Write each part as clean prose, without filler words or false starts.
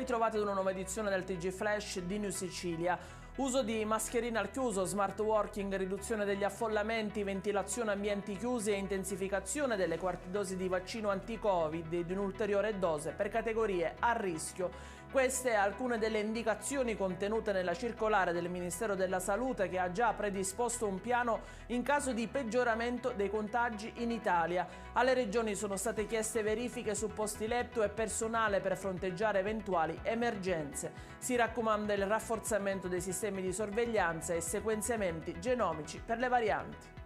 ritrovati ad una nuova edizione del TG Flash di New Sicilia. Uso di mascherine al chiuso, smart working, riduzione degli affollamenti, ventilazione ambienti chiusi e intensificazione delle quarte dosi di vaccino anti-Covid di un'ulteriore dose per categorie a rischio. Queste alcune delle indicazioni contenute nella circolare del Ministero della Salute, che ha già predisposto un piano in caso di peggioramento dei contagi in Italia. Alle regioni sono state chieste verifiche su posti letto e personale per fronteggiare eventuali emergenze. Si raccomanda il rafforzamento dei sistemi di sorveglianza e sequenziamenti genomici per le varianti.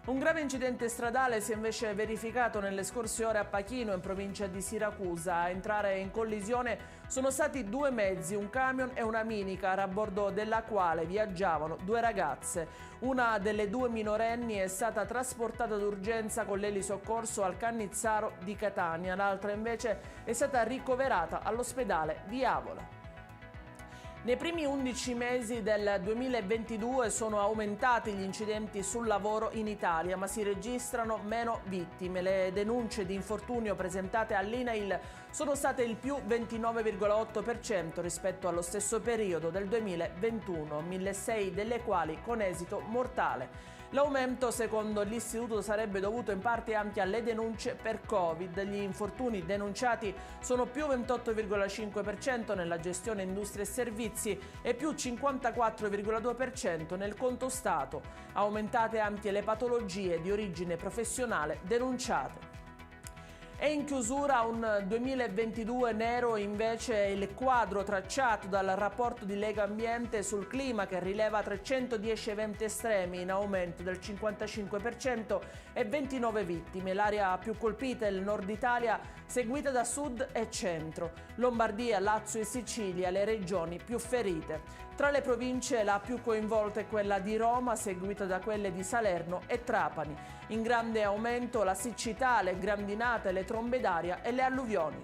Un grave incidente stradale si è invece verificato nelle scorse ore a Pachino, in provincia di Siracusa. A entrare in collisione sono stati due mezzi, un camion e una minicar, a bordo della quale viaggiavano due ragazze. Una delle due minorenni è stata trasportata d'urgenza con l'elisoccorso al Cannizzaro di Catania, l'altra invece è stata ricoverata all'ospedale di Avola. Nei primi 11 mesi del 2022 sono aumentati gli incidenti sul lavoro in Italia, ma si registrano meno vittime. Le denunce di infortunio presentate all'INAIL sono state il più 29,8% rispetto allo stesso periodo del 2021, 1.600 delle quali con esito mortale. L'aumento, secondo l'istituto, sarebbe dovuto in parte anche alle denunce per Covid. Gli infortuni denunciati sono più 28,5% nella gestione industria e servizi e più 54,2% nel conto Stato. Aumentate anche le patologie di origine professionale denunciate. È in chiusura un 2022 nero invece il quadro tracciato dal rapporto di Lega Ambiente sul clima, che rileva 310 eventi estremi in aumento del 55% e 29 vittime. L'area più colpita è il nord Italia, seguita da sud e centro. Lombardia, Lazio e Sicilia le regioni più ferite. Tra le province la più coinvolta è quella di Roma, seguita da quelle di Salerno e Trapani. In grande aumento la siccità, le grandinate, le trombe d'aria e le alluvioni.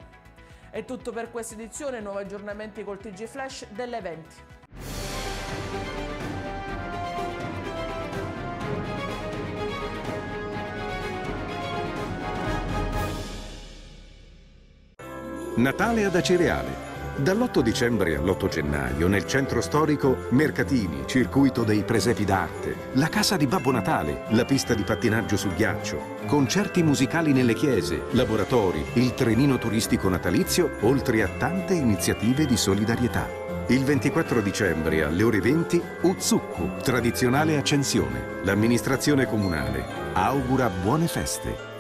È tutto per questa edizione, nuovi aggiornamenti col TG Flash delle 20. Natale ad Acireale. Dall'8 dicembre all'8 gennaio, nel centro storico, mercatini, circuito dei presepi d'arte, la casa di Babbo Natale, la pista di pattinaggio su ghiaccio, concerti musicali nelle chiese, laboratori, il trenino turistico natalizio, oltre a tante iniziative di solidarietà. Il 24 dicembre alle ore 20, Uzzukku, tradizionale accensione. L'amministrazione comunale augura buone feste.